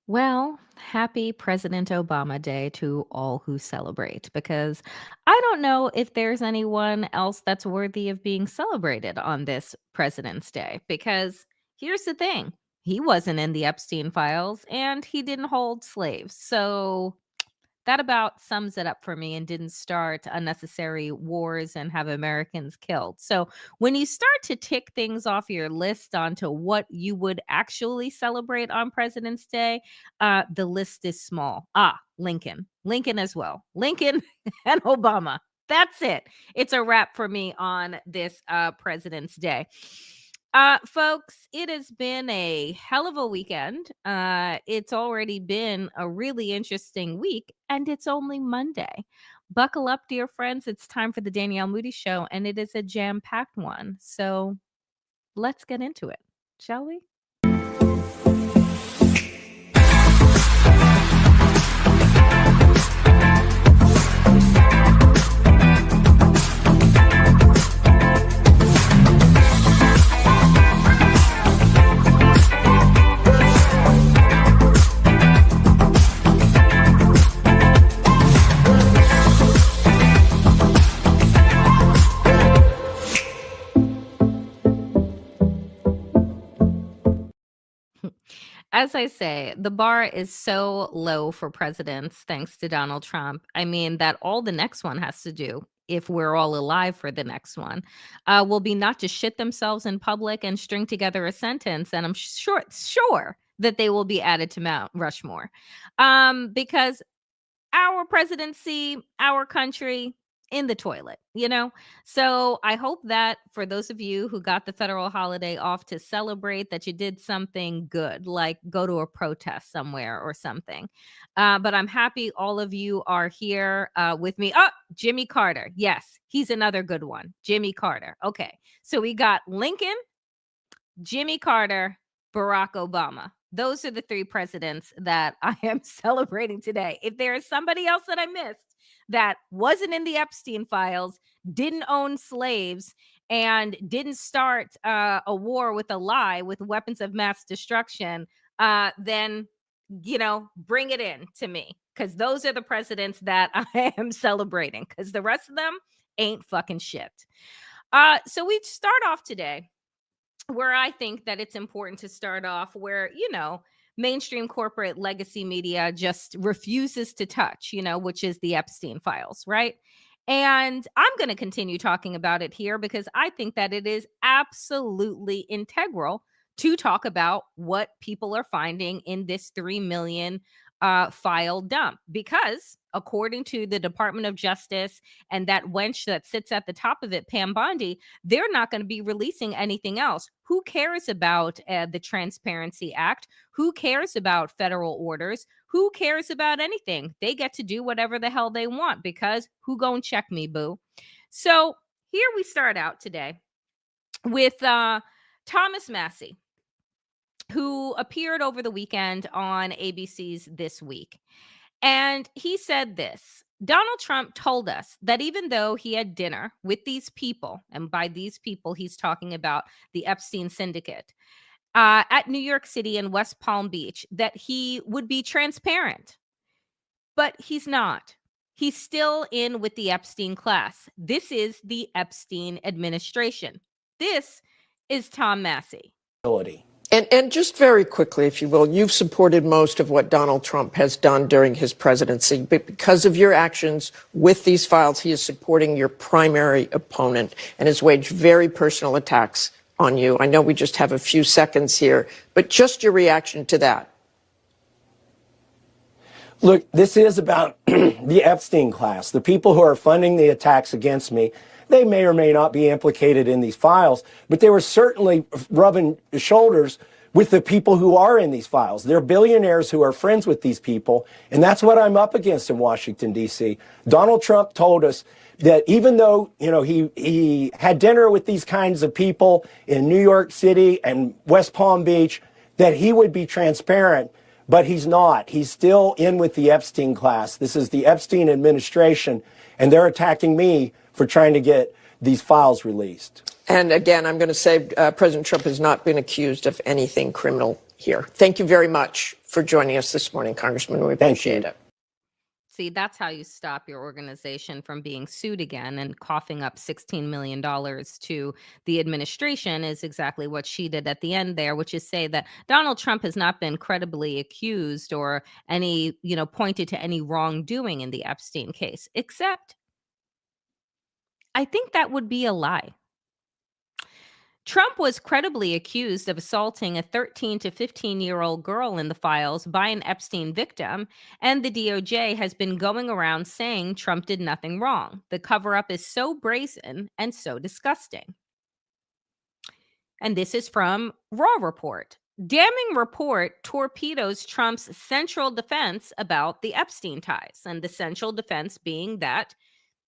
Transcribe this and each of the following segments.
Well, happy President Obama Day to all who celebrate, because I don't know if there's anyone else that's worthy of being celebrated on this President's Day. Because here's the thing, he wasn't in the Epstein files and he didn't hold slaves. So that about sums it up for me and didn't start unnecessary wars and have Americans killed. So, when you start to tick things off your list onto what you would actually celebrate on President's Day, the list is small. Lincoln. Lincoln as well. Lincoln and Obama. That's it. It's a wrap for me on this President's Day. Folks, it has been a hell of a weekend. It's already been a really interesting week, and it's only Monday. Buckle up, dear friends. It's time for the Danielle Moody Show, and it is a jam packed one. So let's get into it, shall we? As I say, the bar is so low for presidents thanks to Donald Trump. I mean, that all the next one has to do, if we're all alive for the next one, will be not to shit themselves in public and string together a sentence. And I'm sure that they will be added to Mount Rushmore, because our presidency, our country in the toilet. So I hope that for those of you who got the federal holiday off to celebrate, that you did something good, like go to a protest somewhere or something. But I'm happy all of you are here with me. Oh, Jimmy Carter. Yes, he's another good one. Jimmy Carter. Okay. So we got Lincoln, Jimmy Carter, Barack Obama. Those are the three presidents that I am celebrating today. If there is somebody else that I missed that wasn't in the Epstein files, didn't own slaves, and didn't start a war with a lie with weapons of mass destruction, then, bring it in to me, because those are the presidents that I am celebrating, because the rest of them ain't fucking shit. So we start off today where I think that it's important to start off where, mainstream corporate legacy media just refuses to touch, which is the Epstein files, right? And I'm going to continue talking about it here because I think that it is absolutely integral to talk about what people are finding in this 3 million file dump. Because according to the Department of Justice and that wench that sits at the top of it, Pam Bondi, they're not going to be releasing anything else. Who cares about the Transparency Act? Who cares about federal orders? Who cares about anything? They get to do whatever the hell they want, because who gon' check me, boo? So here we start out today with Thomas Massey, who appeared over the weekend on ABC's This Week. And he said this: Donald Trump told us that even though he had dinner with these people, and by these people, he's talking about the Epstein syndicate, at New York City and West Palm Beach, that he would be transparent. But he's not. He's still in with the Epstein class. This is the Epstein administration. This is Tom Massey. And just very quickly, if you will, you've supported most of what Donald Trump has done during his presidency. But because of your actions with these files, he is supporting your primary opponent and has waged very personal attacks on you. I know we just have a few seconds here, but just your reaction to that. Look, this is about the Epstein class, the people who are funding the attacks against me. They may or may not be implicated in these files, but they were certainly rubbing shoulders with the people who are in these files. They're billionaires who are friends with these people, and that's what I'm up against in Washington, D.C. Donald Trump told us that even though, he had dinner with these kinds of people in New York City and West Palm Beach, that he would be transparent, but he's not. He's still in with the Epstein class. This is the Epstein administration, and they're attacking me for trying to get these files released. And again, I'm going to say President Trump has not been accused of anything criminal here. Thank you very much for joining us this morning, Congressman. We appreciate it. See, that's how you stop your organization from being sued again and coughing up $16 million to the administration is exactly what she did at the end there, which is say that Donald Trump has not been credibly accused or pointed to any wrongdoing in the Epstein case, except I think that would be a lie. Trump was credibly accused of assaulting a 13 to 15-year-old girl in the files by an Epstein victim, and the DOJ has been going around saying Trump did nothing wrong. The cover-up is so brazen and so disgusting. And this is from Raw Report. Damning report torpedoes Trump's central defense about the Epstein ties, and the central defense being that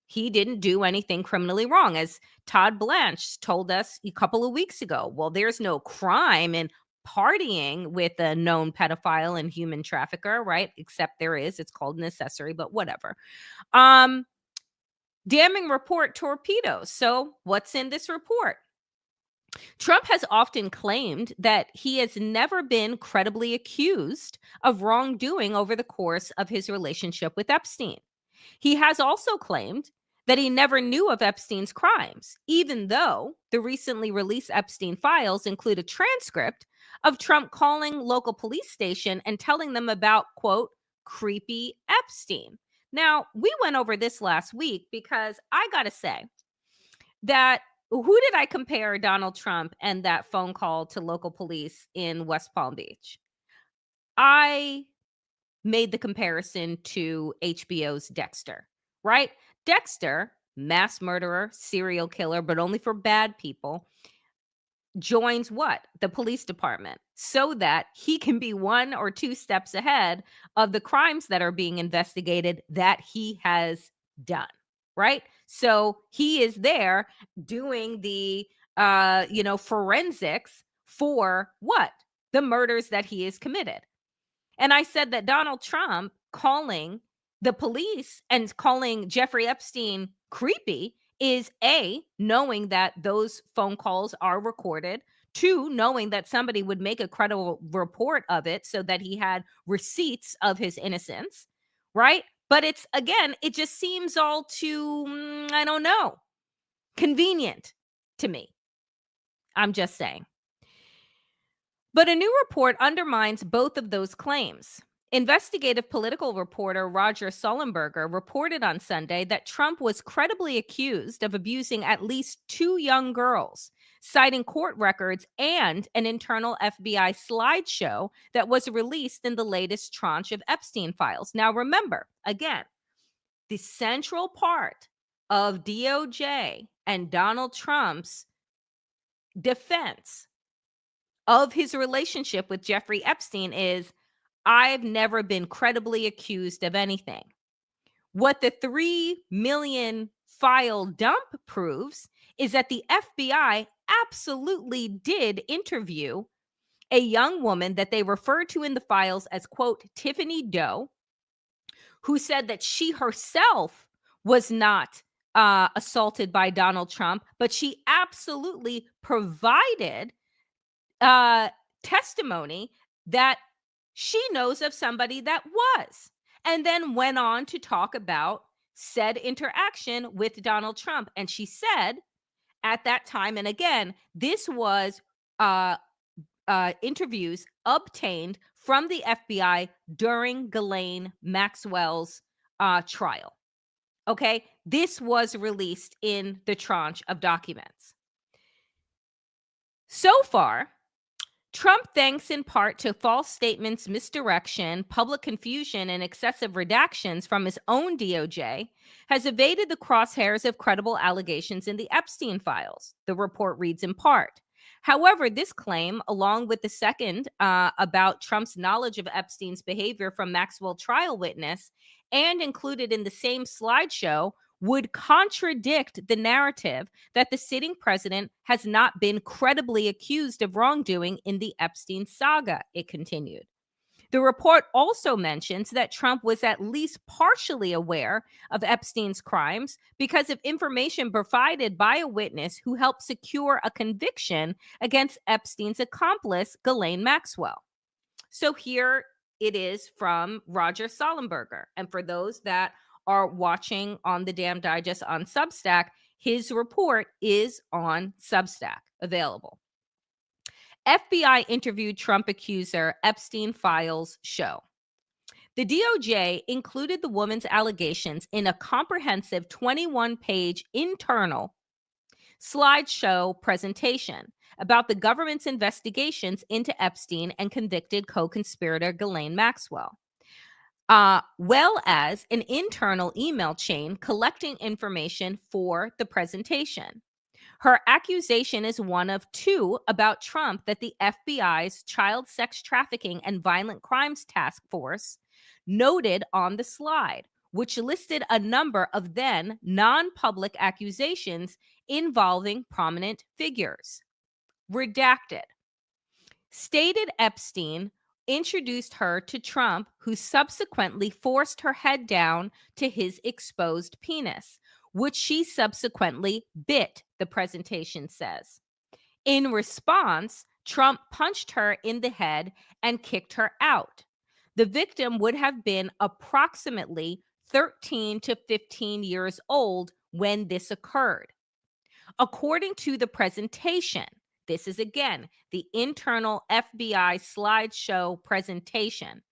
he didn't do anything criminally wrong. As Todd Blanche told us a couple of weeks ago, well, there's no crime in partying with a known pedophile and human trafficker, right? Except there is. It's called an accessory, but whatever. Damning report torpedoes. So what's in this report? Trump has often claimed that he has never been credibly accused of wrongdoing over the course of his relationship with Epstein. He has also claimed that he never knew of Epstein's crimes, even though the recently released Epstein files include a transcript of Trump calling local police station and telling them about, quote, creepy Epstein. Now, we went over this last week because I got to say that who did I compare Donald Trump and that phone call to local police in West Palm Beach? I made the comparison to HBO's Dexter, right? Dexter, mass murderer, serial killer, but only for bad people, joins what? The police department so that he can be 1 or 2 steps ahead of the crimes that are being investigated that he has done, right? So he is there doing the forensics for what? The murders that he has committed. And I said that Donald Trump calling the police and calling Jeffrey Epstein creepy is A, knowing that those phone calls are recorded, 2, knowing that somebody would make a credible report of it so that he had receipts of his innocence, right? But it's, again, it just seems all too, I don't know, convenient to me. I'm just saying. But a new report undermines both of those claims. Investigative political reporter Roger Sullenberger reported on Sunday that Trump was credibly accused of abusing at least 2 young girls, citing court records and an internal FBI slideshow that was released in the latest tranche of Epstein files. Now, remember, again, the central part of DOJ and Donald Trump's defense of his relationship with Jeffrey Epstein is, I've never been credibly accused of anything. What the 3 million file dump proves is that the FBI absolutely did interview a young woman that they referred to in the files as, quote, Tiffany Doe, who said that she herself was not assaulted by Donald Trump, but she absolutely provided testimony that she knows of somebody that was, and then went on to talk about said interaction with Donald Trump. And she said at that time, and again, this was interviews obtained from the FBI during Ghislaine Maxwell's trial. Okay, this was released in the tranche of documents. So far, Trump, thanks in part to false statements, misdirection, public confusion, and excessive redactions from his own DOJ, has evaded the crosshairs of credible allegations in the Epstein files, the report reads in part. However, this claim, along with the second about Trump's knowledge of Epstein's behavior from Maxwell trial witness, and included in the same slideshow, would contradict the narrative that the sitting president has not been credibly accused of wrongdoing in the Epstein saga, it continued. The report also mentions that Trump was at least partially aware of Epstein's crimes because of information provided by a witness who helped secure a conviction against Epstein's accomplice, Ghislaine Maxwell. So here it is from Roger Sollenberger. And for those that are watching on the Damn Digest on Substack, his report is on Substack available. FBI interviewed Trump accuser Epstein files show. The DOJ included the woman's allegations in a comprehensive 21-page internal slideshow presentation about the government's investigations into Epstein and convicted co-conspirator Ghislaine Maxwell, well as an internal email chain collecting information for the presentation. Her accusation is one of two about Trump that the FBI's Child Sex Trafficking and Violent Crimes Task Force noted on the slide, which listed a number of then non-public accusations involving prominent figures. Redacted. Stated Epstein introduced her to Trump, who subsequently forced her head down to his exposed penis, which she subsequently bit, the presentation says. In response, Trump punched her in the head and kicked her out. The victim would have been approximately 13 to 15 years old when this occurred. According to the presentation, this is again the internal FBI slideshow presentation.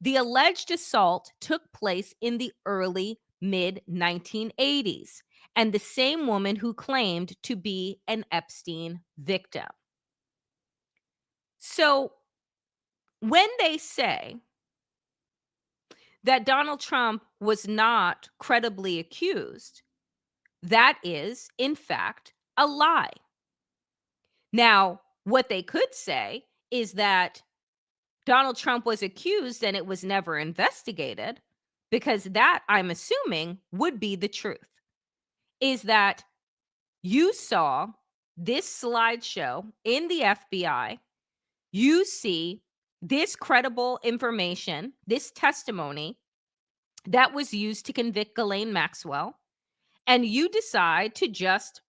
The alleged assault took place in the early mid 1980s, and the same woman who claimed to be an Epstein victim. So when they say that Donald Trump was not credibly accused, that is, in fact, a lie. Now, what they could say is that Donald Trump was accused and it was never investigated, because that, I'm assuming, would be the truth, is that you saw this slideshow in the FBI, you see this credible information, this testimony that was used to convict Ghislaine Maxwell, and you decide to just,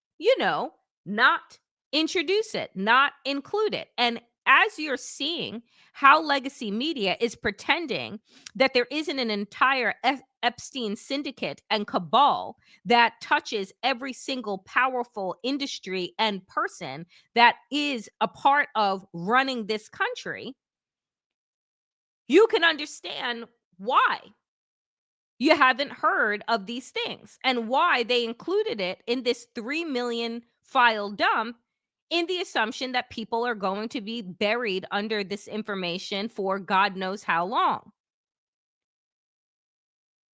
not introduce it, not include it. And as you're seeing how legacy media is pretending that there isn't an entire Epstein syndicate and cabal that touches every single powerful industry and person that is a part of running this country, you can understand why you haven't heard of these things and why they included it in this 3 million file dump, in the assumption that people are going to be buried under this information for God knows how long.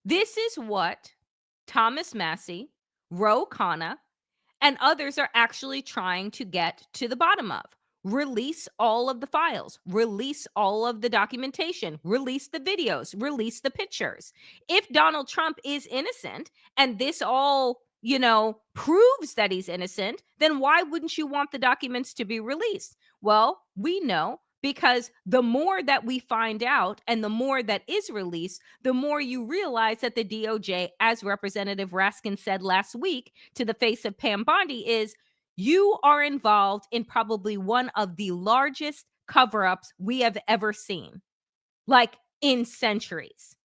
This is what Thomas Massie, Ro Khanna, and others are actually trying to get to the bottom of. Release all of the files, release all of the documentation, release the videos, release the pictures. If Donald Trump is innocent and this all, proves that he's innocent, then why wouldn't you want the documents to be released? Well, we know, because the more that we find out and the more that is released, the more you realize that the DOJ, as Representative Raskin said last week to the face of Pam Bondi, is you are involved in probably one of the largest cover-ups we have ever seen, like in centuries.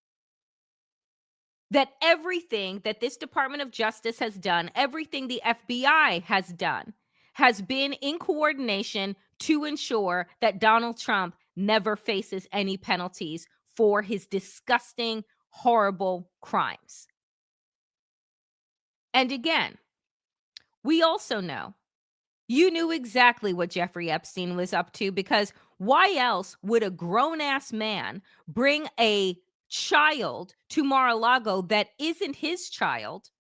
That everything that this Department of Justice has done, everything the FBI has done, has been in coordination to ensure that Donald Trump never faces any penalties for his disgusting, horrible crimes. And again, we also know you knew exactly what Jeffrey Epstein was up to, because why else would a grown-ass man bring a child to Mar-a-Lago that isn't his child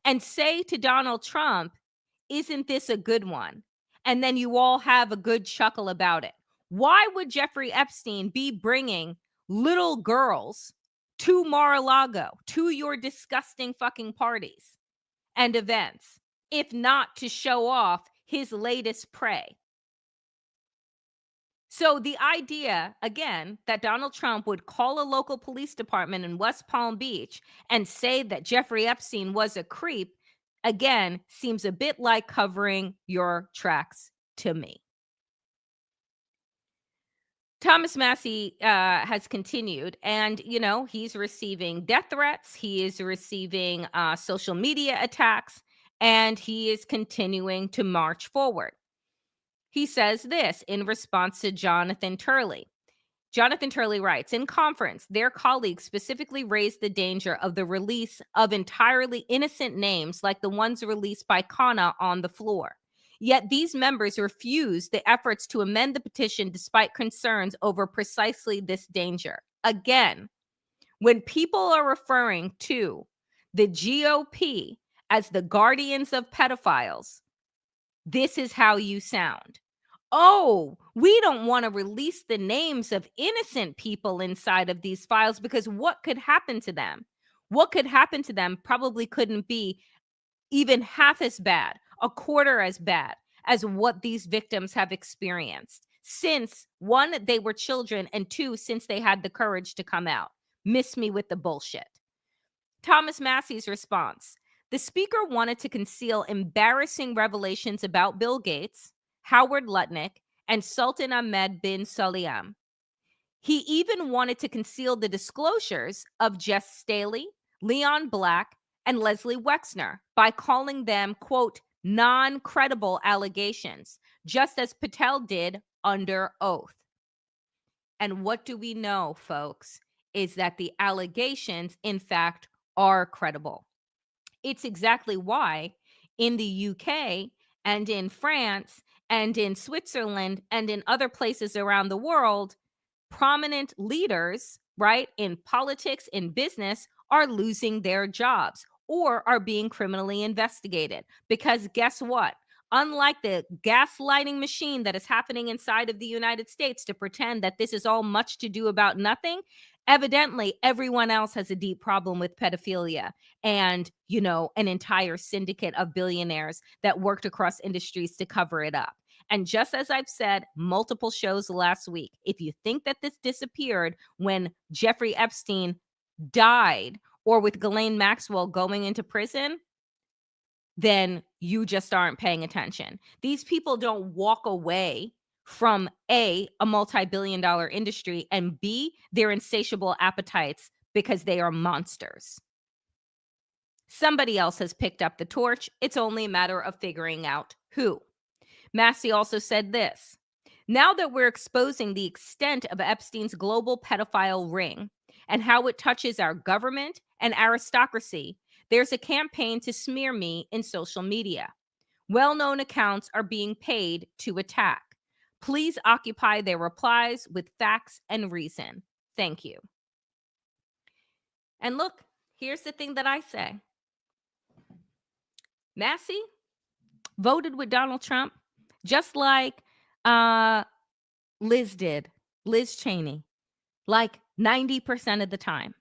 and say to Donald Trump, isn't this a good one? And then you all have a good chuckle about it. Why would Jeffrey Epstein be bringing little girls to Mar-a-Lago, to your disgusting fucking parties and events, if not to show off his latest prey? So the idea, again, that Donald Trump would call a local police department in West Palm Beach and say that Jeffrey Epstein was a creep, again, seems a bit like covering your tracks to me. Thomas Massey has continued, and he's receiving death threats. He is receiving social media attacks, and he is continuing to march forward. He says this in response to Jonathan Turley. Jonathan Turley writes, in conference, their colleagues specifically raised the danger of the release of entirely innocent names like the ones released by Kana on the floor. Yet these members refused the efforts to amend the petition despite concerns over precisely this danger. Again, when people are referring to the GOP as the guardians of pedophiles, this is how you sound. Oh, we don't want to release the names of innocent people inside of these files because what could happen to them? What could happen to them probably couldn't be even half as bad, a quarter as bad as what these victims have experienced since one, they were children, and two, since they had the courage to come out. Miss me with the bullshit. Thomas Massey's response. The speaker wanted to conceal embarrassing revelations about Bill Gates, Howard Lutnick, and Sultan Ahmed bin Sulayem. He even wanted to conceal the disclosures of Jess Staley, Leon Black, and Leslie Wexner by calling them, quote, non-credible allegations, just as Patel did under oath. And what do we know, folks, is that the allegations, in fact, are credible. It's exactly why in the UK and in France and in Switzerland and in other places around the world, prominent leaders, right, in politics, in business, are losing their jobs or are being criminally investigated. Because guess what? Unlike the gaslighting machine that is happening inside of the United States to pretend that this is all much to do about nothing, evidently everyone else has a deep problem with pedophilia and, an entire syndicate of billionaires that worked across industries to cover it up. And just as I've said multiple shows last week, if you think that this disappeared when Jeffrey Epstein died or with Ghislaine Maxwell going into prison, then you just aren't paying attention. These people don't walk away from a multi-billion dollar industry, and B, their insatiable appetites because they are monsters. Somebody else has picked up the torch. It's only a matter of figuring out who. Massey also said this. Now that we're exposing the extent of Epstein's global pedophile ring and how it touches our government and aristocracy, there's a campaign to smear me in social media. Well-known accounts are being paid to attack. Please occupy their replies with facts and reason. Thank you. And look, here's the thing that I say. Massey voted with Donald Trump just like Liz did, Liz Cheney, like 90% of the time.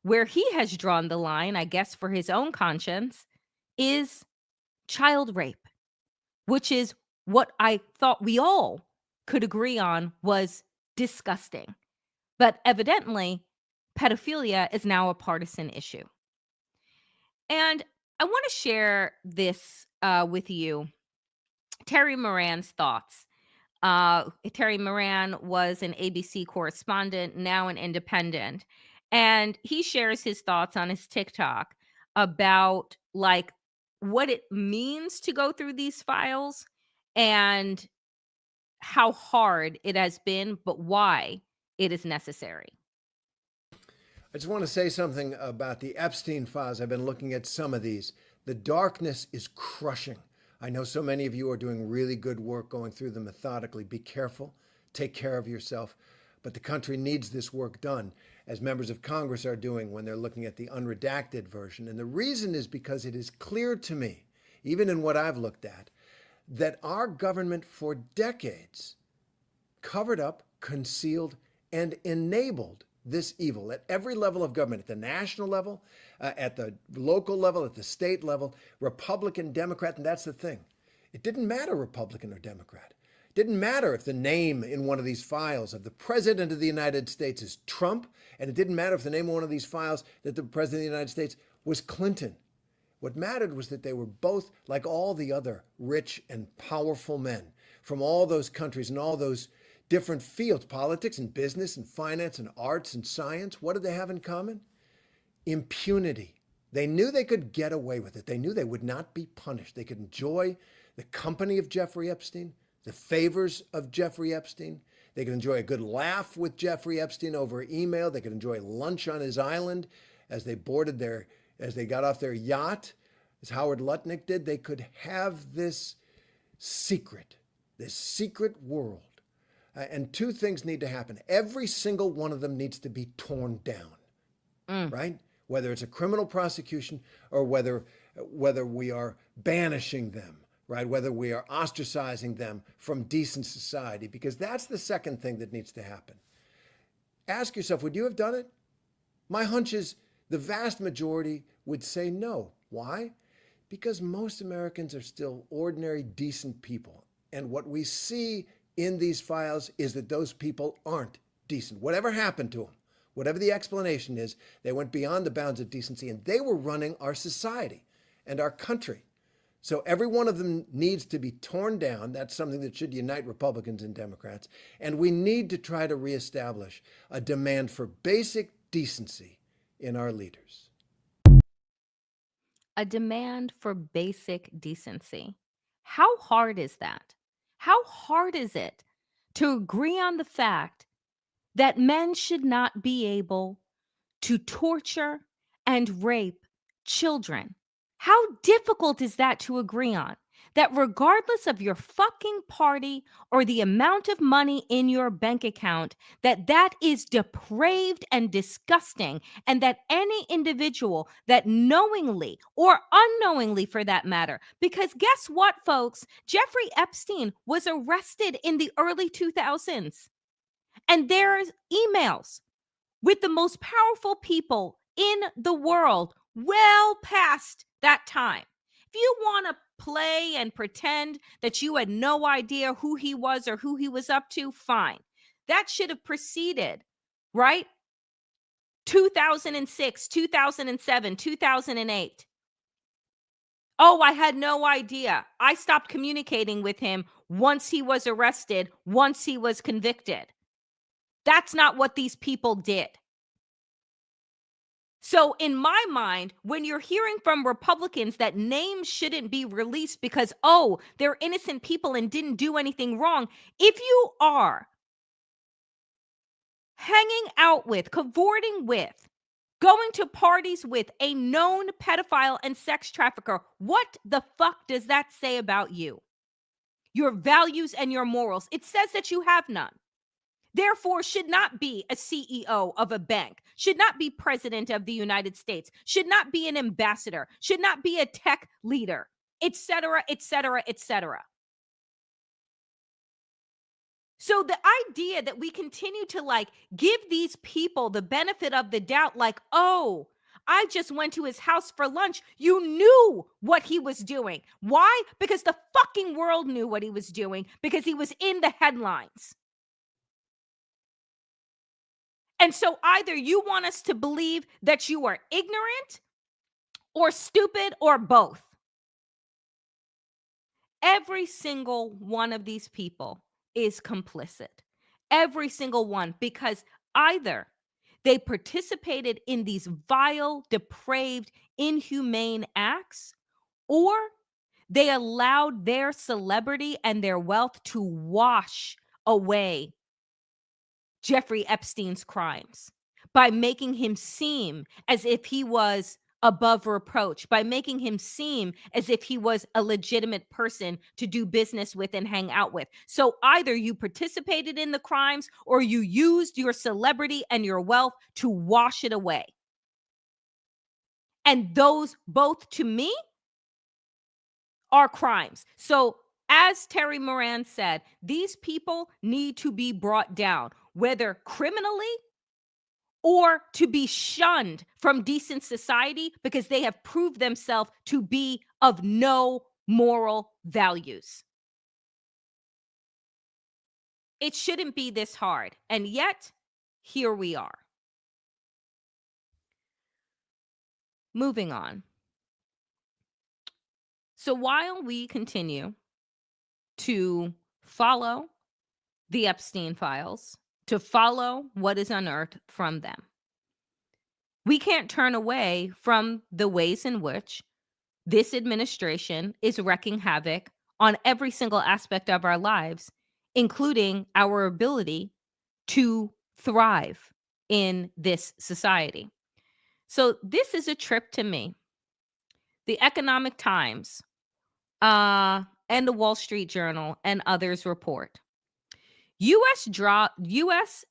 Where he has drawn the line, I guess for his own conscience, is child rape, which is what I thought we all could agree on was disgusting. But evidently, pedophilia is now a partisan issue. And I want to share this with you. Terry Moran's thoughts. Terry Moran was an ABC correspondent, now an independent. And he shares his thoughts on his TikTok about like what it means to go through these files and how hard it has been, but why it is necessary. I just want to say something about the Epstein files. I've been looking at some of these. The darkness is crushing. I know so many of you are doing really good work going through them methodically. Be careful, take care of yourself. But the country needs this work done, as members of Congress are doing when they're looking at the unredacted version. And the reason is because it is clear to me, even in what I've looked at, that our government for decades covered up, concealed, and enabled this evil at every level of government, at the national level, at the local level, at the state level, Republican, Democrat, and that's the thing. It didn't matter Republican or Democrat. It didn't matter if the name in one of these files of the President of the United States is Trump, and it didn't matter if the name of one of these files that the President of the United States was Clinton. What mattered was that they were both, like all the other rich and powerful men from all those countries and all those different fields, politics and business and finance and arts and science. What did they have in common? Impunity. They knew they could get away with it. They knew they would not be punished. They could enjoy the company of Jeffrey Epstein, the favors of Jeffrey Epstein. They could enjoy a good laugh with Jeffrey Epstein over email. They could enjoy lunch on his island as they got off their yacht, as Howard Lutnick did. They could have this secret world. And two things need to happen. Every single one of them needs to be torn down, right? Whether it's a criminal prosecution or whether we are banishing them, right? Whether we are ostracizing them from decent society, because that's the second thing that needs to happen. Ask yourself, would you have done it? My hunch is the vast majority would say no. Why? Because most Americans are still ordinary, decent people. And what we see in these files is that those people aren't decent. Whatever happened to them, whatever the explanation is, they went beyond the bounds of decency, and they were running our society and our country. So every one of them needs to be torn down. That's something that should unite Republicans and Democrats. And we need to try to reestablish a demand for basic decency in our leaders. A demand for basic decency. How hard is that? How hard is it to agree on the fact that men should not be able to torture and rape children? How difficult is that to agree on? That regardless of your fucking party or the amount of money in your bank account, that is depraved and disgusting, and that any individual that knowingly or unknowingly, for that matter, because guess what, folks? Jeffrey Epstein was arrested in the early 2000s, and there's emails with the most powerful people in the world well past that time. If you want to play and pretend that you had no idea who he was or who he was up to, fine. That should have preceded, right? 2006, 2007, 2008. Oh, I had no idea. I stopped communicating with him once he was arrested, once he was convicted. That's not what these people did. So in my mind, when you're hearing from Republicans that names shouldn't be released because, oh, they're innocent people and didn't do anything wrong, if you are hanging out with, cavorting with, going to parties with a known pedophile and sex trafficker, what the fuck does that say about you? Your values and your morals. It says that you have none. Therefore, should not be a CEO of a bank, should not be president of the United States, should not be an ambassador, should not be a tech leader, etc., etc., etc. So the idea that we continue to give these people the benefit of the doubt, like, oh, I just went to his house for lunch. You knew what he was doing. Why? Because the fucking world knew what he was doing, because he was in the headlines. And so either you want us to believe that you are ignorant or stupid or both. Every single one of these people is complicit. Every single one, because either they participated in these vile, depraved, inhumane acts, or they allowed their celebrity and their wealth to wash away Jeffrey Epstein's crimes by making him seem as if he was above reproach, by making him seem as if he was a legitimate person to do business with and hang out with. So either you participated in the crimes or you used your celebrity and your wealth to wash it away. And those both, to me, are crimes. So as Terry Moran said, these people need to be brought down, whether criminally or to be shunned from decent society because they have proved themselves to be of no moral values. It shouldn't be this hard. And yet, here we are. Moving on. So while we continue to follow the Epstein files, to follow what is unearthed from them. We can't turn away from the ways in which this administration is wreaking havoc on every single aspect of our lives, including our ability to thrive in this society. So, this is a trip to me. The Economic Times and the Wall Street Journal and others report US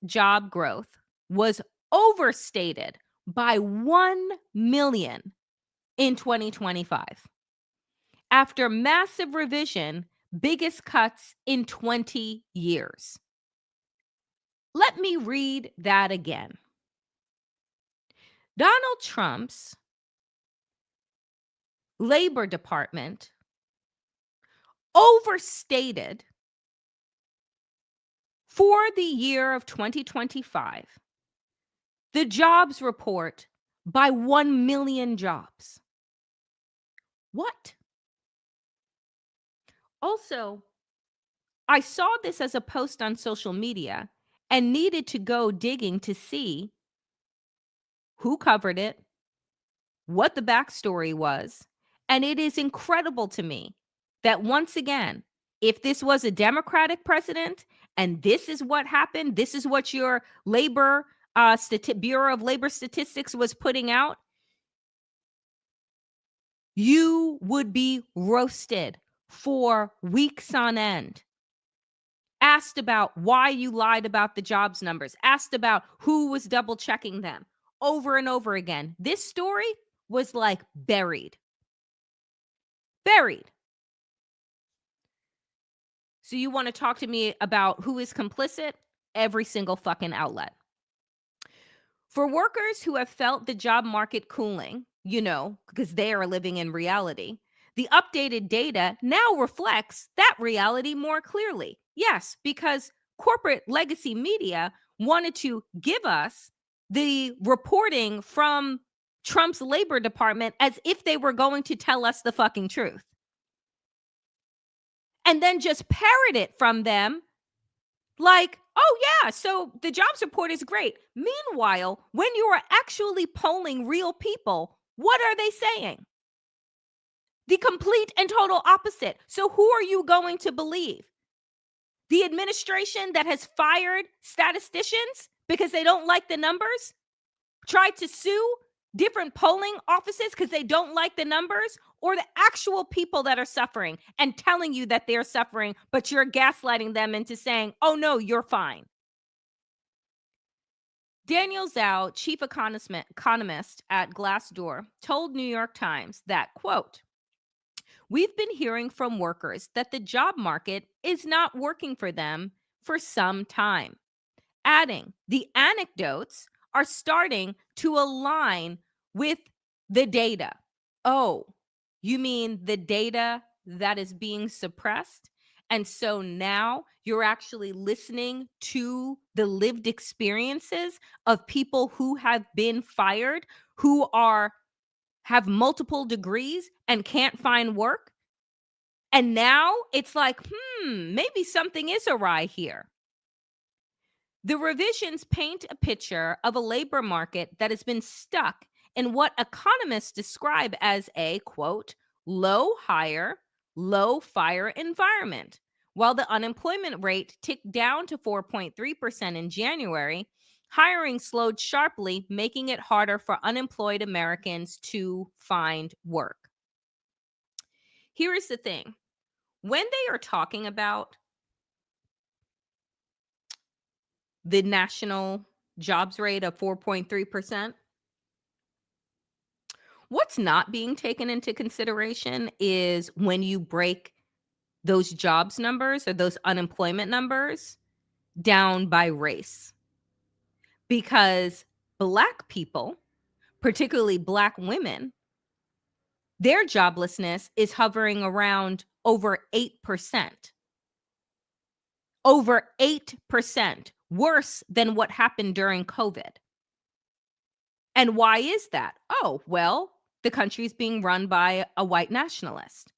job growth was overstated by 1 million in 2025. After massive revision, biggest cuts in 20 years. Let me read that again. Donald Trump's Labor Department overstated for the year of 2025 the jobs report by 1 million jobs. What? Also, I saw this as a post on social media and needed to go digging to see who covered it, what the backstory was. And it is incredible to me that once again, if this was a Democratic president and this is what happened, this is what your labor Bureau of Labor Statistics was putting out, you would be roasted for weeks on end. Asked about why you lied about the jobs numbers, asked about who was double checking them over and over again. This story was like buried. Buried. So you want to talk to me about who is complicit? Every single fucking outlet. For workers who have felt the job market cooling, because they are living in reality, the updated data now reflects that reality more clearly. Yes, because corporate legacy media wanted to give us the reporting from Trump's Labor Department as if they were going to tell us the fucking truth. And then just parrot it from them like, oh, yeah, so the jobs report is great. Meanwhile, when you are actually polling real people, what are they saying? The complete and total opposite. So who are you going to believe? The administration that has fired statisticians because they don't like the numbers? Tried to sue different polling offices because they don't like the numbers? Or the actual people that are suffering and telling you that they're suffering, but you're gaslighting them into saying, oh, no, you're fine. Daniel Zhao, chief economist at Glassdoor, told New York Times that, quote, we've been hearing from workers that the job market is not working for them for some time. Adding, the anecdotes are starting to align with the data. Oh, you mean the data that is being suppressed? And so now you're actually listening to the lived experiences of people who have been fired, who have multiple degrees and can't find work. And now it's like, maybe something is awry here. The revisions paint a picture of a labor market that has been stuck in what economists describe as a, quote, low hire, low fire environment. While the unemployment rate ticked down to 4.3% in January, hiring slowed sharply, making it harder for unemployed Americans to find work. Here is the thing. When they are talking about the national jobs rate of 4.3%, what's not being taken into consideration is when you break those jobs numbers or those unemployment numbers down by race. Because Black people, particularly Black women, their joblessness is hovering around over 8%. Over 8%, worse than what happened during COVID. And why is that? Oh, well, the country's being run by a white nationalist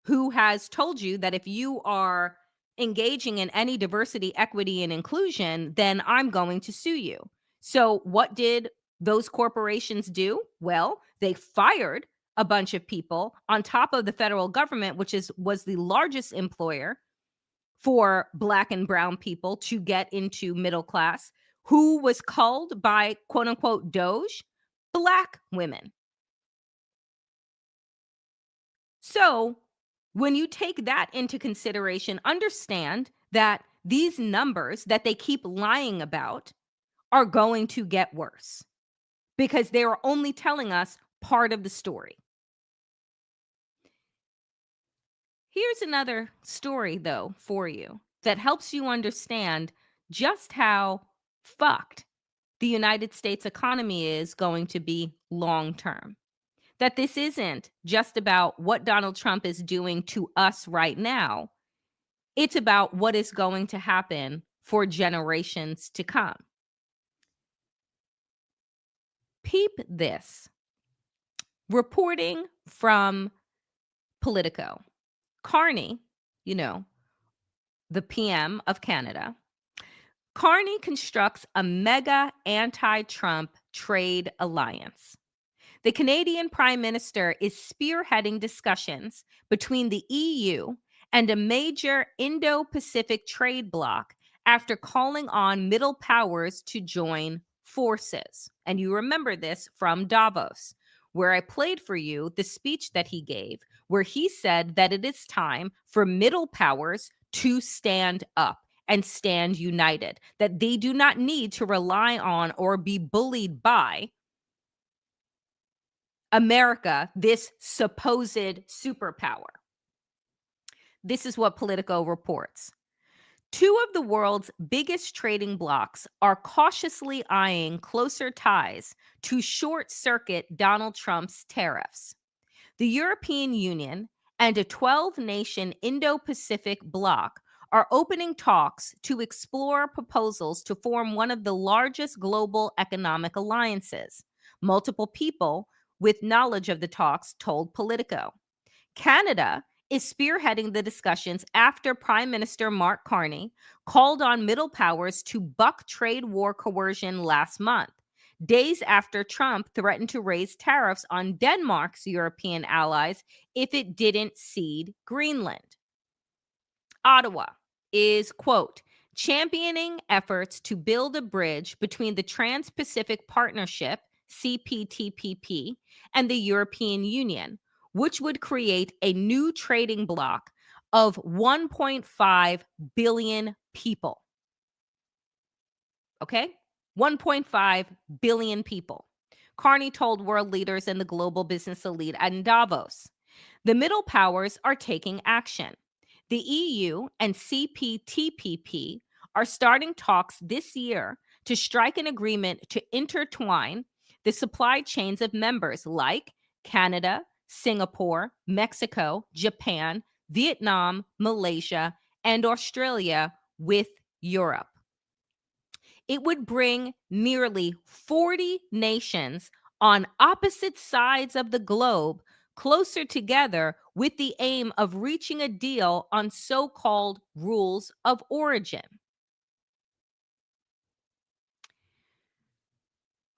who has told you that if you are engaging in any diversity, equity, and inclusion, then I'm going to sue you. So, what did those corporations do? Well, they fired a bunch of people on top of the federal government, which was the largest employer for Black and brown people to get into middle class, who was culled by quote unquote Doge? Black women. So, when you take that into consideration, understand that these numbers that they keep lying about are going to get worse because they are only telling us part of the story. Here's another story, though, for you that helps you understand just how fucked the United States economy is going to be long term. That this isn't just about what Donald Trump is doing to us right now, it's about what is going to happen for generations to come. Peep this. Reporting from Politico. Carney, you know, the PM of Canada, Carney constructs a mega anti-Trump trade alliance. The Canadian Prime Minister is spearheading discussions between the EU and a major Indo-Pacific trade bloc after calling on middle powers to join forces. And you remember this from Davos, where I played for you the speech that he gave, where he said that it is time for middle powers to stand up and stand united, that they do not need to rely on or be bullied by America, this supposed superpower. This is what Politico reports. Two of the world's biggest trading blocs are cautiously eyeing closer ties to short circuit Donald Trump's tariffs. The European Union and a 12-nation Indo-Pacific bloc are opening talks to explore proposals to form one of the largest global economic alliances. Multiple people with knowledge of the talks told Politico. Canada is spearheading the discussions after Prime Minister Mark Carney called on middle powers to buck trade war coercion last month, days after Trump threatened to raise tariffs on Denmark's European allies if it didn't cede Greenland. Ottawa is, quote, championing efforts to build a bridge between the Trans-Pacific Partnership, CPTPP, and the European Union, which would create a new trading bloc of 1.5 billion people. Okay? 1.5 billion people. Carney told world leaders and the global business elite in Davos. The middle powers are taking action. The EU and CPTPP are starting talks this year to strike an agreement to intertwine the supply chains of members like Canada, Singapore, Mexico, Japan, Vietnam, Malaysia, and Australia with Europe. It would bring nearly 40 nations on opposite sides of the globe closer together with the aim of reaching a deal on so-called rules of origin.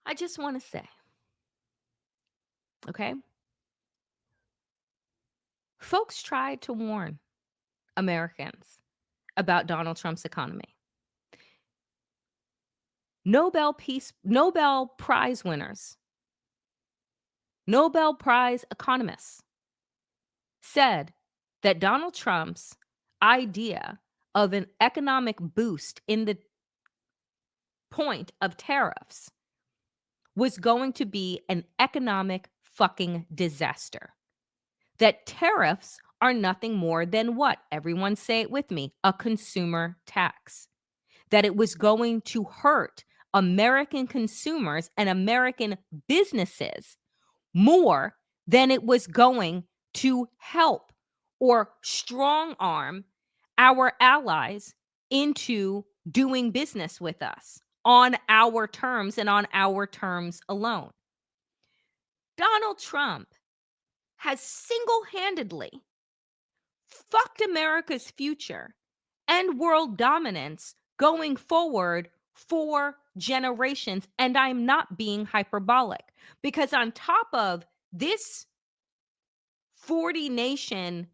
I just want to say, okay? Folks tried to warn Americans about Donald Trump's economy. Nobel Prize winners, Nobel Prize economists said that Donald Trump's idea of an economic boost in the point of tariffs was going to be an economic fucking disaster. That tariffs are nothing more than what? Everyone say it with me, a consumer tax. That it was going to hurt American consumers and American businesses more than it was going to help or strong arm our allies into doing business with us on our terms and on our terms alone. Donald Trump has single-handedly fucked America's future and world dominance going forward for generations. And I'm not being hyperbolic, because on top of this 40 nation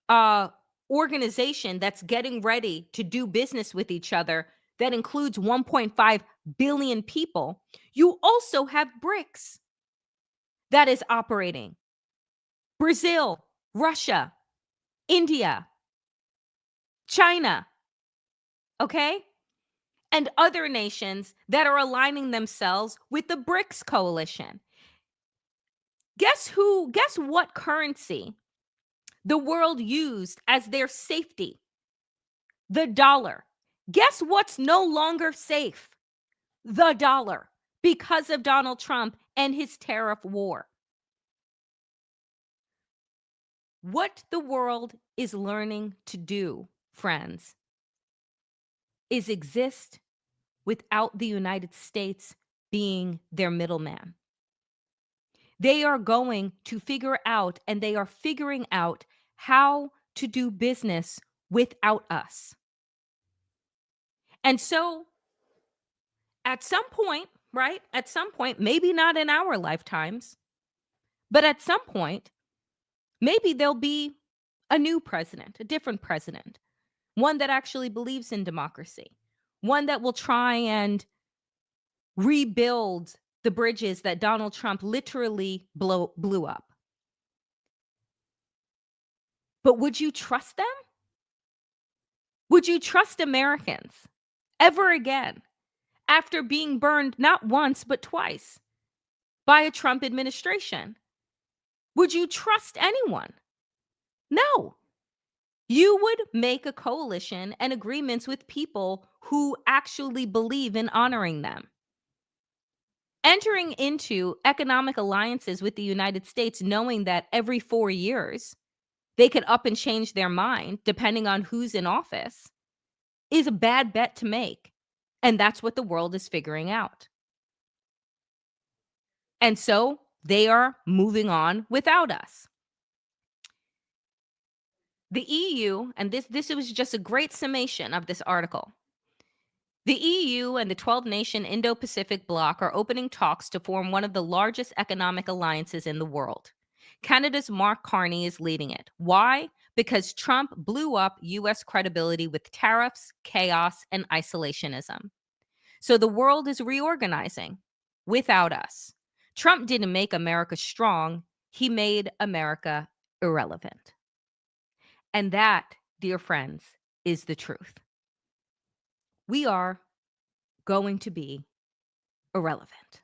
uh, organization that's getting ready to do business with each other, that includes 1.5 billion people, you also have BRICS that is operating. Brazil, Russia, India, China, okay? And other nations that are aligning themselves with the BRICS coalition. Guess what currency the world used as their safety? The dollar. Guess what's no longer safe? The dollar, because of Donald Trump and his tariff war. What the world is learning to do, friends, is exist without the United States being their middleman. They are going to figure out, and they are figuring out, how to do business without us. And so, at some point, right? At some point, maybe not in our lifetimes, but at some point, maybe there'll be a new president, a different president, one that actually believes in democracy, one that will try and rebuild the bridges that Donald Trump literally blew up. But would you trust them? Would you trust Americans ever again after being burned not once but twice by a Trump administration? Would you trust anyone? No. You would make a coalition and agreements with people who actually believe in honoring them. Entering into economic alliances with the United States, knowing that every 4 years they could up and change their mind depending on who's in office, is a bad bet to make. And that's what the world is figuring out. And so they are moving on without us. The EU, and this was just a great summation of this article. The EU and the 12-nation Indo-Pacific bloc are opening talks to form one of the largest economic alliances in the world. Canada's Mark Carney is leading it. Why? Because Trump blew up U.S. credibility with tariffs, chaos, and isolationism. So the world is reorganizing without us. Trump didn't make America strong. He made America irrelevant. And that, dear friends, is the truth. We are going to be irrelevant.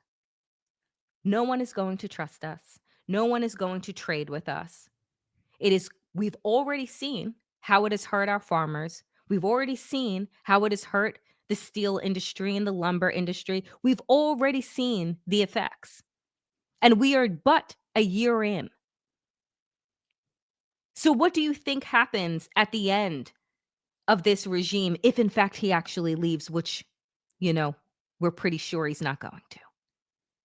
No one is going to trust us. No one is going to trade with us. We've already seen how it has hurt our farmers. We've already seen how it has hurt the steel industry and the lumber industry. We've already seen the effects. And we are but a year in. So what do you think happens at the end of this regime, if in fact he actually leaves, which, we're pretty sure he's not going to,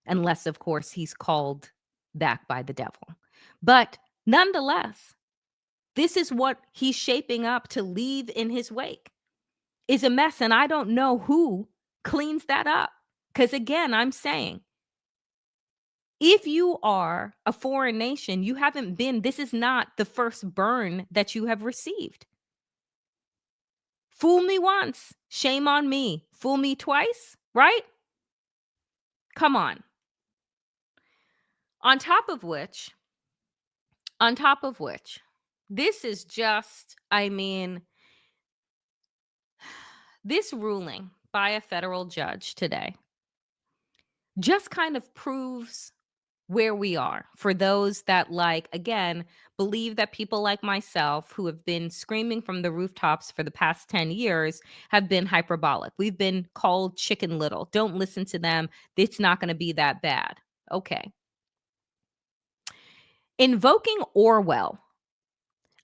unless, of course, he's called back by the devil. But nonetheless, this is what he's shaping up to leave in his wake, is a mess. And I don't know who cleans that up. Because again, I'm saying, if you are a foreign nation, this is not the first burn that you have received. Fool me once, shame on me. Fool me twice, right? Come on. On top of which, this is just, this ruling by a federal judge today just kind of proves where we are for those that, again, believe that people like myself, who have been screaming from the rooftops for the past 10 years, have been hyperbolic. We've been called Chicken Little. Don't listen to them. It's not going to be that bad. Okay. Invoking Orwell,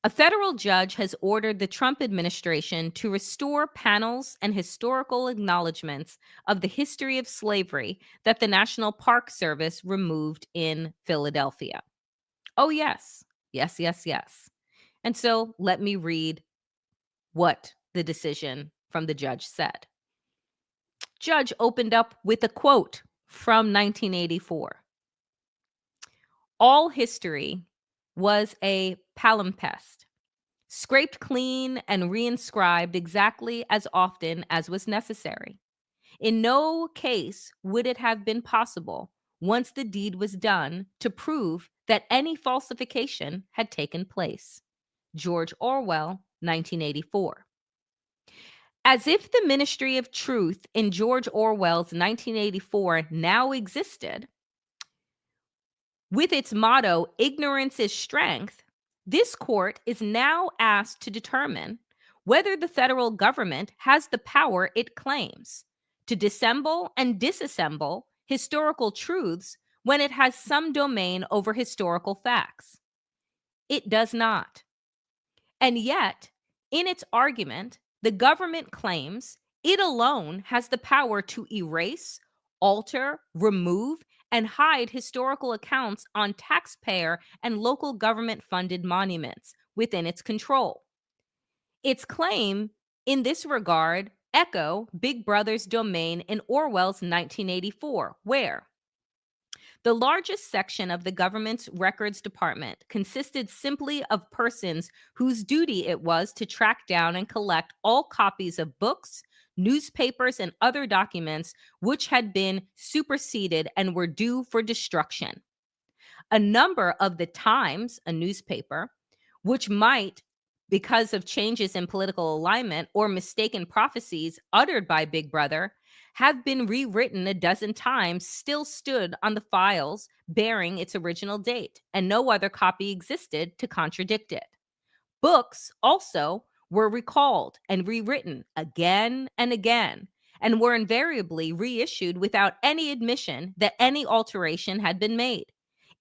a federal judge has ordered the Trump administration to restore panels and historical acknowledgments of the history of slavery that the National Park Service removed in Philadelphia. Oh, yes. Yes, yes, yes. And so let me read what the decision from the judge said. Judge opened up with a quote from 1984. All history was a palimpsest, scraped clean and reinscribed exactly as often as was necessary. In no case would it have been possible, once the deed was done, to prove that any falsification had taken place. George Orwell, 1984. As if the Ministry of Truth in George Orwell's 1984 now existed, with its motto, ignorance is strength, this court is now asked to determine whether the federal government has the power it claims to dissemble and disassemble historical truths when it has some domain over historical facts. It does not. And yet, in its argument, the government claims it alone has the power to erase, alter, remove, and hide historical accounts on taxpayer and local government funded monuments within its control. Its claim in this regard echo Big Brother's domain in Orwell's 1984, where the largest section of the government's records department consisted simply of persons whose duty it was to track down and collect all copies of books, newspapers, and other documents which had been superseded and were due for destruction. A number of the Times, a newspaper, which might, because of changes in political alignment or mistaken prophecies uttered by Big Brother, have been rewritten a dozen times, still stood on the files bearing its original date, and no other copy existed to contradict it. Books also were recalled and rewritten again and again, and were invariably reissued without any admission that any alteration had been made.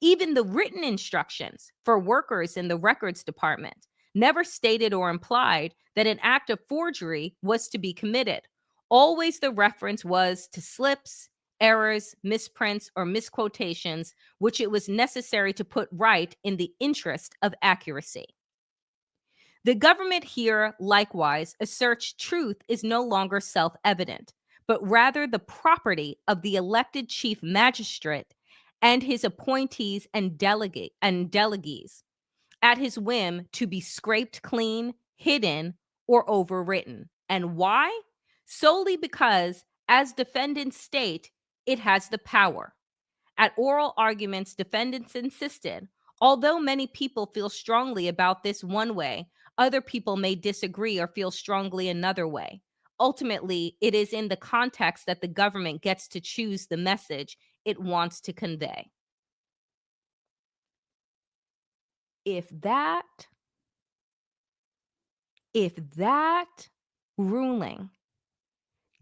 Even the written instructions for workers in the records department never stated or implied that an act of forgery was to be committed. Always the reference was to slips, errors, misprints, or misquotations, which it was necessary to put right in the interest of accuracy. The government here likewise asserts truth is no longer self-evident, but rather the property of the elected chief magistrate and his appointees and delegates at his whim to be scraped clean, hidden, or overwritten. And why? Solely because, as defendants state, it has the power. At oral arguments, defendants insisted, although many people feel strongly about this one way, other people may disagree or feel strongly another way. Ultimately, it is in the context that the government gets to choose the message it wants to convey. If that ruling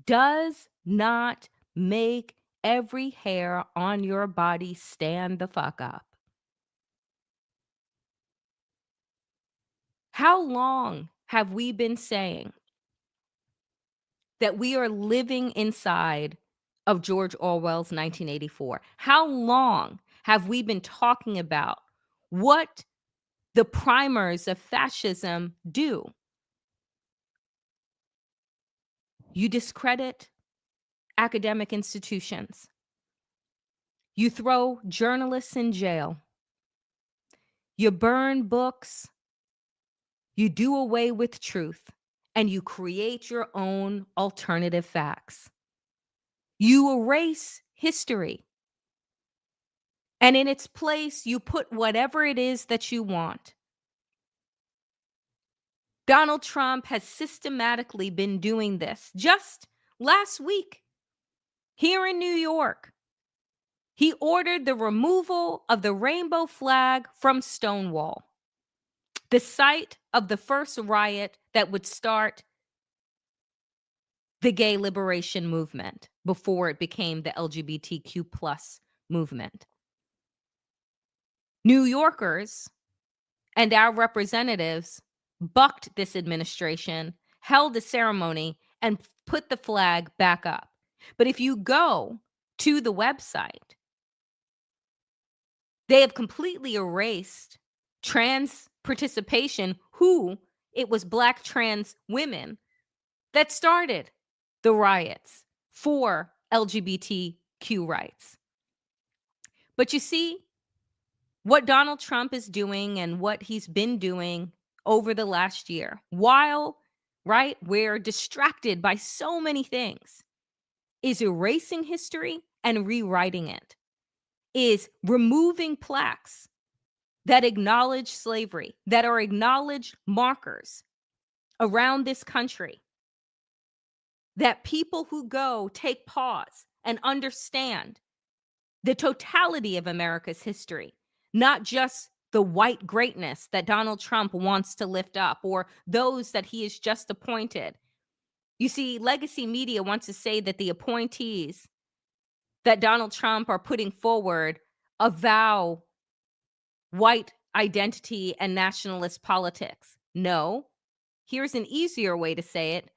does not make every hair on your body stand the fuck up, how long have we been saying that we are living inside of George Orwell's 1984? How long have we been talking about what the primers of fascism do? You discredit academic institutions. You throw journalists in jail. You burn books. You do away with truth, and you create your own alternative facts. You erase history, and in its place, you put whatever it is that you want. Donald Trump has systematically been doing this. Just last week, here in New York, he ordered the removal of the rainbow flag from Stonewall, the site of the first riot that would start the gay liberation movement before it became the LGBTQ plus movement. New Yorkers and our representatives bucked this administration, held a ceremony, and put the flag back up. But if you go to the website, they have completely erased trans participation, who it was Black trans women that started the riots for LGBTQ rights. But you see, what Donald Trump is doing and what he's been doing over the last year, while, right, we're distracted by so many things, is erasing history and rewriting it, is removing plaques that acknowledge slavery, that are acknowledged markers around this country, that people who go take pause and understand the totality of America's history, not just the white greatness that Donald Trump wants to lift up or those that he has just appointed. You see, legacy media wants to say that the appointees that Donald Trump are putting forward avow white identity and nationalist politics. No, here's an easier way to say it.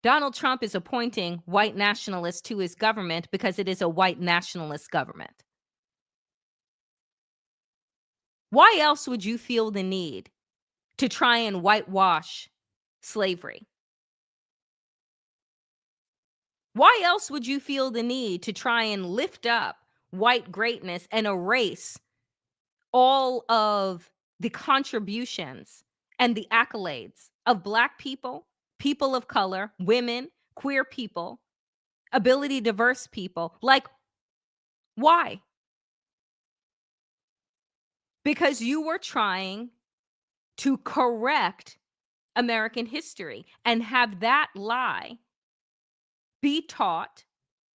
Donald Trump is appointing white nationalists to his government because it is a white nationalist government. Why else would you feel the need to try and whitewash slavery? Why else would you feel the need to try and lift up white greatness and erase all of the contributions and the accolades of Black people, people of color, women, queer people, ability diverse people? Like, why? Because you were trying to correct American history and have that lie be taught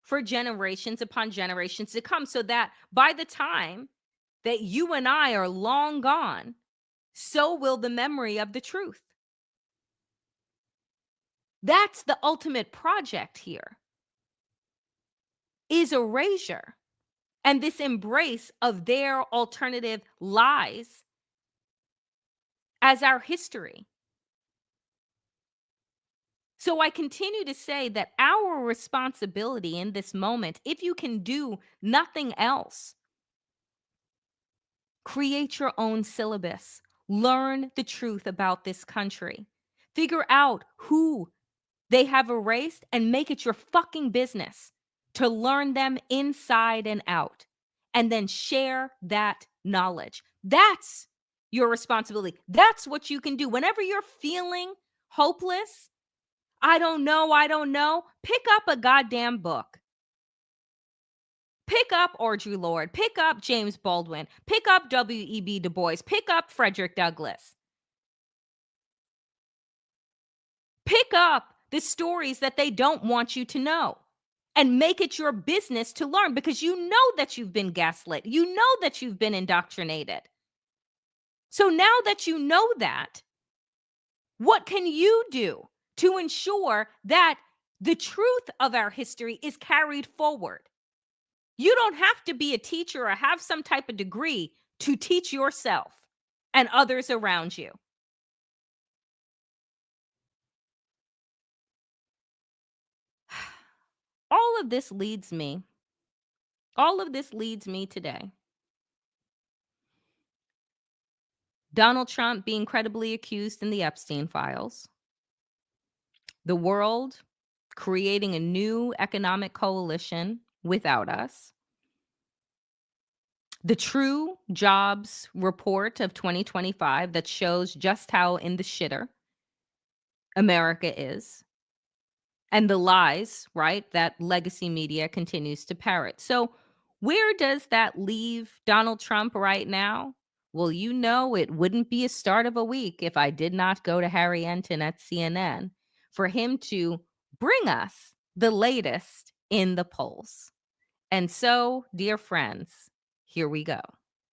for generations upon generations to come, so that by the time that you and I are long gone, so will the memory of the truth. That's the ultimate project here, is erasure and this embrace of their alternative lies as our history. So I continue to say that our responsibility in this moment, if you can do nothing else, create your own syllabus, learn the truth about this country, figure out who they have erased, and make it your fucking business to learn them inside and out, and then share that knowledge. That's your responsibility. That's what you can do. Whenever you're feeling hopeless, I don't know, pick up a goddamn book. Pick up Audre Lorde, pick up James Baldwin, pick up W.E.B. Du Bois, pick up Frederick Douglass. Pick up the stories that they don't want you to know and make it your business to learn, because you know that you've been gaslit. You know that you've been indoctrinated. So now that you know that, what can you do to ensure that the truth of our history is carried forward? You don't have to be a teacher or have some type of degree to teach yourself and others around you. All of this leads me today. Donald Trump being credibly accused in the Epstein files. The world creating a new economic coalition without us. The true jobs report of 2025 that shows just how in the shitter America is. And the lies, right, that legacy media continues to parrot. So where does that leave Donald Trump right now? Well, you know, it wouldn't be a start of a week if I did not go to Harry Enton at CNN for him to bring us the latest in the polls. And so, dear friends, here we go.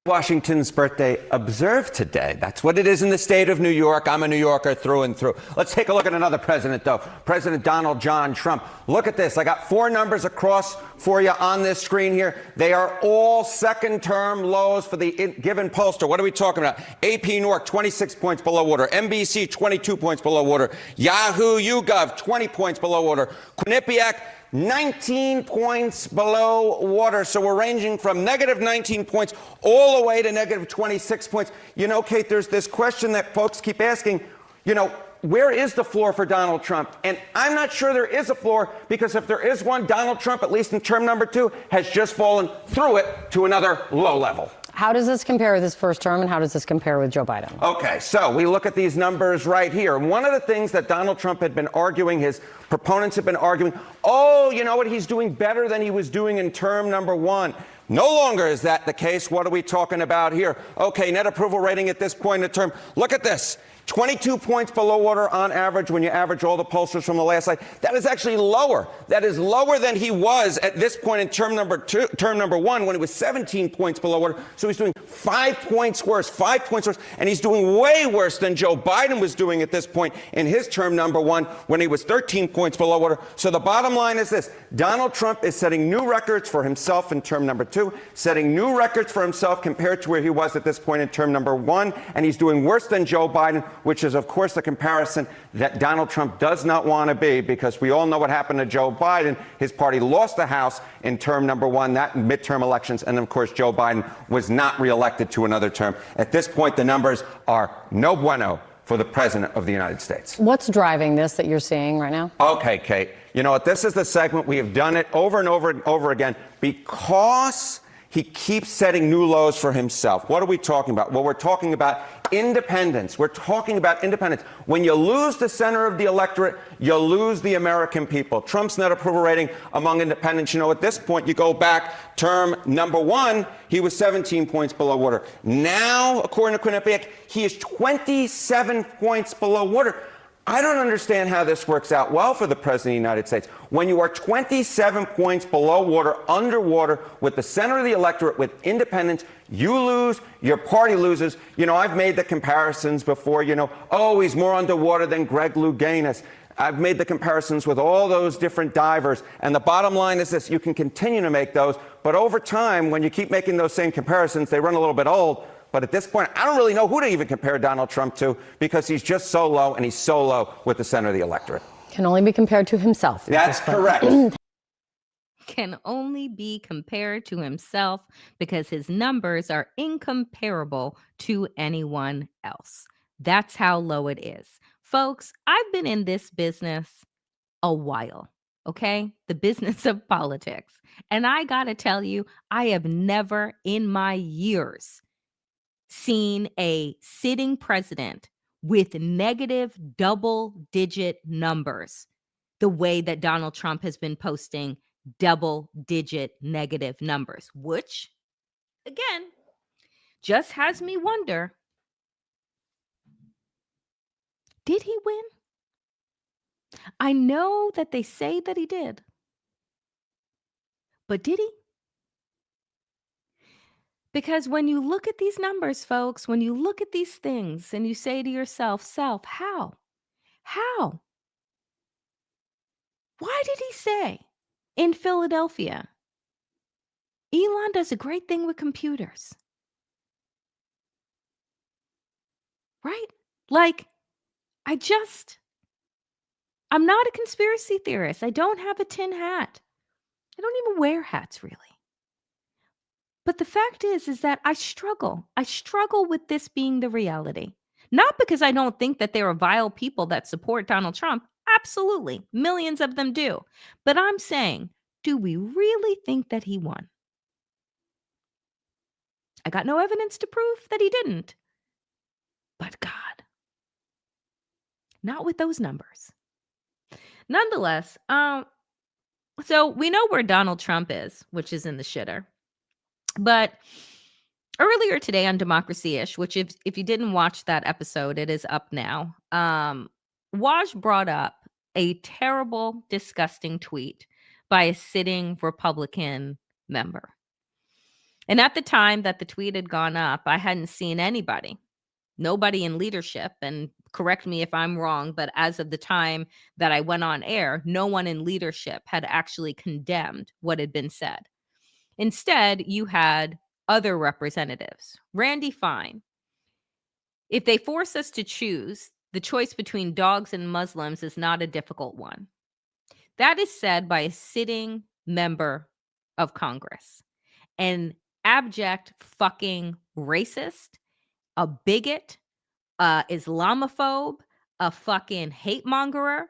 Washington's birthday observed today. That's what it is in the state of New York. I'm a New Yorker through and through. Let's take a look at another president, though. President Donald John Trump. Look at this. I got 4 numbers across for you on this screen here. They are all second-term lows for the given pollster. What are we talking about? AP North, 26 points below water. NBC, 22 points below water. Yahoo YouGov, 20 points below water. Quinnipiac, 19 points below water. So we're ranging from negative 19 points all the way to negative 26 points. You know, Kate, there's this question that folks keep asking, you know, where is the floor for Donald Trump? And I'm not sure there is a floor, because if there is one, Donald Trump, at least in term number 2, has just fallen through it to another low level. How does this compare with his first term, and how does this compare with Joe Biden? Okay, so we look at these numbers right here. One of the things that Donald Trump had been arguing, his proponents have been arguing, oh, you know what, he's doing better than he was doing in term number 1. No longer is that the case. What are we talking about here? Okay, net approval rating at this point in the term. Look at this. 22 points below water on average when you average all the pollsters from the last slide. That is actually lower. That is lower than he was at this point in term number 1, when he was 17 points below water. So he's doing 5 points worse, 5 points worse. And he's doing way worse than Joe Biden was doing at this point in his term number 1, when he was 13 points below water. So the bottom line is this. Donald Trump is setting new records for himself in term number 2, setting new records for himself compared to where he was at this point in term number 1. And he's doing worse than Joe Biden, which is, of course, the comparison that Donald Trump does not want to be, because we all know what happened to Joe Biden. His party lost the House in term number 1, that midterm elections, and, of course, Joe Biden was not reelected to another term. At this point, the numbers are no bueno for the President of the United States. What's driving this that you're seeing right now? Okay, Kate. You know what? This is the segment. We have done it over and over and over again because he keeps setting new lows for himself. What are we talking about? Well, we're talking about independence. We're talking about independence. When you lose the center of the electorate, you lose the American people. Trump's net approval rating among independents, you know, at this point, you go back term number 1, he was 17 points below water. Now, according to Quinnipiac, he is 27 points below water. I don't understand how this works out well for the President of the United States. When you are 27 points below water, underwater, with the center of the electorate, with independents, you lose, your party loses. You know, I've made the comparisons before, you know, oh, he's more underwater than Greg Louganis. I've made the comparisons with all those different divers. And the bottom line is this, you can continue to make those, but over time, when you keep making those same comparisons, they run a little bit old. But at this point, I don't really know who to even compare Donald Trump to, because he's just so low, and he's so low with the center of the electorate. Can only be compared to himself. That's correct. Can only be compared to himself because his numbers are incomparable to anyone else. That's how low it is. Folks, I've been in this business a while, okay? The business of politics. And I gotta tell you, I have never in my years seen a sitting president with negative double-digit numbers the way that Donald Trump has been posting double-digit negative numbers, which, again, just has me wonder, did he win? I know that they say that he did, but did he? Because when you look at these numbers, folks, when you look at these things and you say to yourself, how? How? Why did he say in Philadelphia, Elon does a great thing with computers? Right? Like, I'm not a conspiracy theorist. I don't have a tin hat. I don't even wear hats, really. But the fact is that I struggle. I struggle with this being the reality. Not because I don't think that there are vile people that support Donald Trump. Absolutely. Millions of them do. But I'm saying, do we really think that he won? I got no evidence to prove that he didn't. But God, not with those numbers. Nonetheless, so we know where Donald Trump is, which is in the shitter. But earlier today on Democracy-ish, which if you didn't watch that episode, it is up now. Waj brought up a terrible, disgusting tweet by a sitting Republican member. And at the time that the tweet had gone up, I hadn't seen nobody in leadership, and correct me if I'm wrong, but as of the time that I went on air, no one in leadership had actually condemned what had been said. Instead, you had other representatives. Randy Fine. If they force us to choose, the choice between dogs and Muslims is not a difficult one. That is said by a sitting member of Congress. An abject fucking racist, a bigot, Islamophobe, a fucking hate mongerer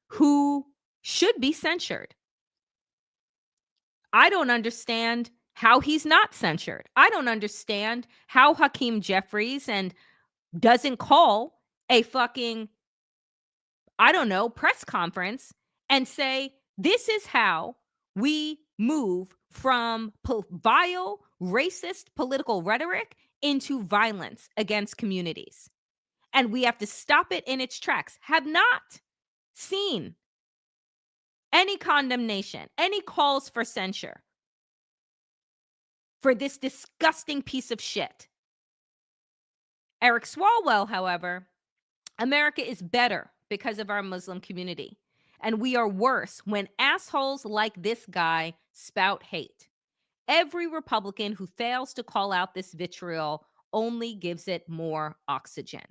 who should be censured. I don't understand how he's not censured. I don't understand how Hakeem Jeffries and doesn't call a fucking, I don't know, press conference and say, this is how we move from vile, racist political rhetoric into violence against communities. And we have to stop it in its tracks. Have not seen any condemnation, any calls for censure for this disgusting piece of shit. Eric Swalwell, however, America is better because of our Muslim community. And we are worse when assholes like this guy spout hate. Every Republican who fails to call out this vitriol only gives it more oxygen.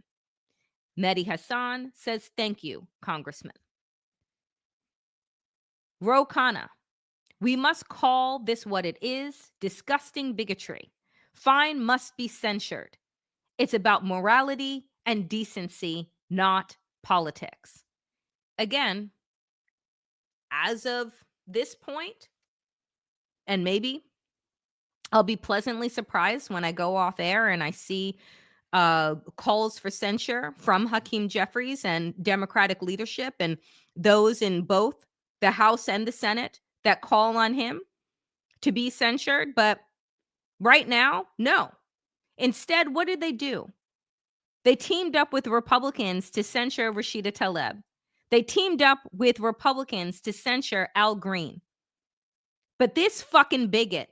Mehdi Hassan says, thank you, Congressman. Ro Khanna, we must call this what it is, disgusting bigotry. Fine must be censured. It's about morality and decency, not politics. Again, as of this point, and maybe I'll be pleasantly surprised when I go off air and I see calls for censure from Hakeem Jeffries and Democratic leadership and those in both the House and the Senate that call on him to be censured. But right now, no. Instead, what did they do? They teamed up with Republicans to censure Rashida Tlaib. They teamed up with Republicans to censure Al Green. But this fucking bigot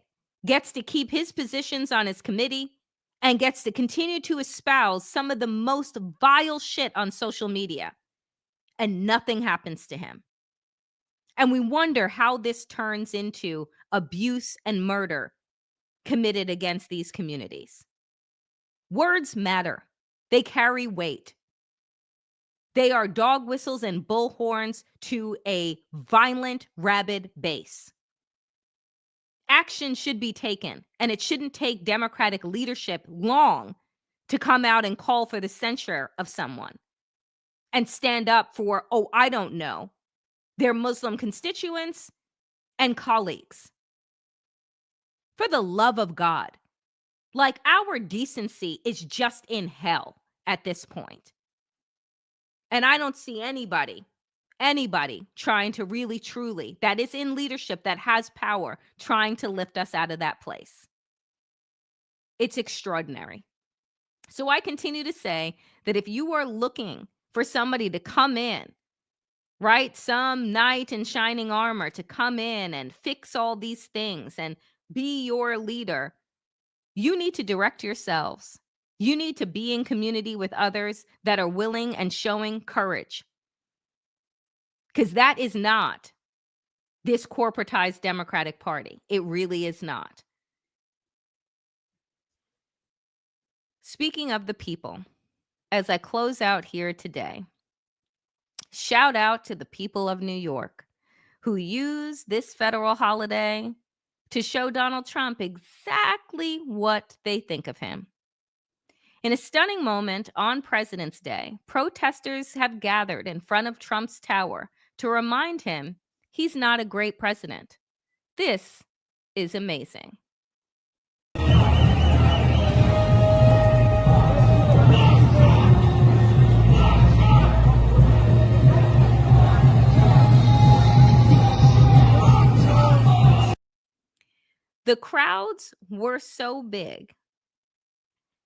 gets to keep his positions on his committee and gets to continue to espouse some of the most vile shit on social media. And nothing happens to him. And we wonder how this turns into abuse and murder committed against these communities. Words matter. They carry weight. They are dog whistles and bullhorns to a violent, rabid base. Action should be taken, and it shouldn't take Democratic leadership long to come out and call for the censure of someone and stand up for, oh, I don't know, their Muslim constituents and colleagues. For the love of God, like, our decency is just in hell at this point. And I don't see anybody trying to really, truly, that is in leadership, that has power, trying to lift us out of that place. It's extraordinary. So I continue to say that if you are looking for somebody to come in, right, some knight in shining armor to come in and fix all these things and be your leader, you need to direct yourselves. You need to be in community with others that are willing and showing courage. Because that is not this corporatized Democratic Party. It really is not. Speaking of the people, as I close out here today, shout out to the people of New York who use this federal holiday to show Donald Trump exactly what they think of him. In a stunning moment on President's Day, protesters have gathered in front of Trump's tower to remind him he's not a great president. This is amazing. The crowds were so big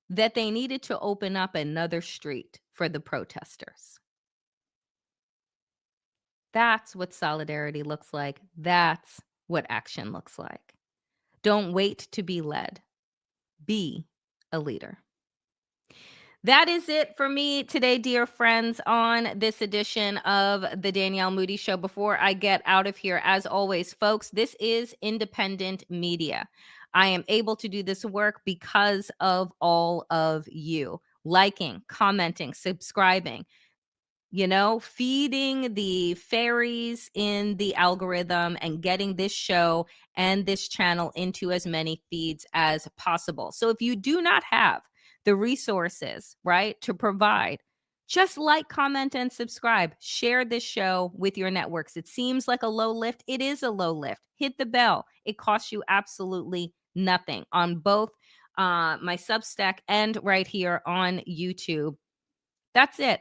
that they needed to open up another street for the protesters. That's what solidarity looks like. That's what action looks like. Don't wait to be led. Be a leader. That is it for me today, dear friends, on this edition of the Danielle Moody Show. Before I get out of here, as always, folks, this is independent media. I am able to do this work because of all of you liking, commenting, subscribing, feeding the fairies in the algorithm and getting this show and this channel into as many feeds as possible. So if you do not have the resources, right, to provide Just like, comment, and subscribe. Share this show with your networks. It seems like a low lift. It is a low lift. Hit the bell. It costs you absolutely nothing on both my Substack and right here on YouTube. That's it.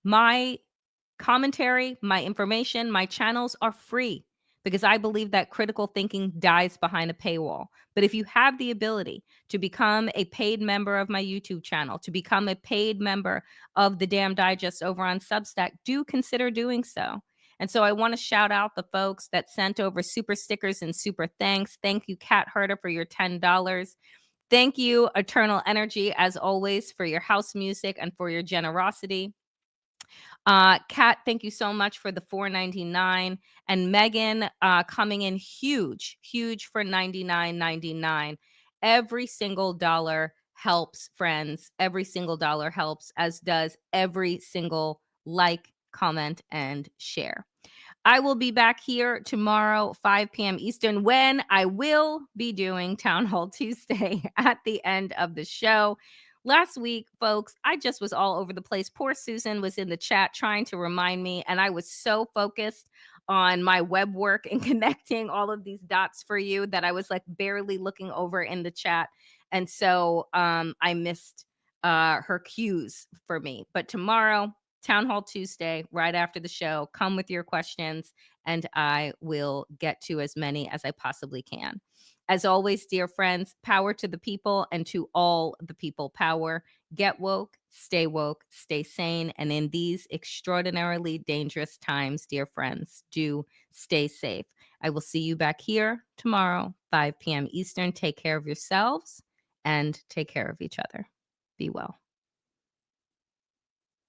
My commentary, my information, my channels are free because I believe that critical thinking dies behind a paywall. But if you have the ability to become a paid member of my YouTube channel, to become a paid member of the Damn Digest over on Substack, do consider doing so. And so I want to shout out the folks that sent over super stickers and super thanks. Thank you, Cat Herder, for your $10. Thank you, Eternal Energy, as always, for your house music and for your generosity. Kat, thank you so much for the $4.99, and Megan coming in huge for $99.99. Every single dollar helps, friends. Every single dollar helps, as does every single like, comment, and share. I will be back here tomorrow, 5 p.m. Eastern, when I will be doing Town Hall Tuesday at the end of the show. Last week, folks, I just was all over the place. Poor Susan was in the chat trying to remind me, and I was so focused on my web work and connecting all of these dots for you that I was like barely looking over in the chat. And so I missed her cues for me. But tomorrow, Town Hall Tuesday, right after the show, come with your questions, and I will get to as many as I possibly can. As always, dear friends, power to the people, and to all the people power. Get woke, stay sane, and in these extraordinarily dangerous times, dear friends, do stay safe. I will see you back here tomorrow, 5 p.m. Eastern. Take care of yourselves and take care of each other. Be well.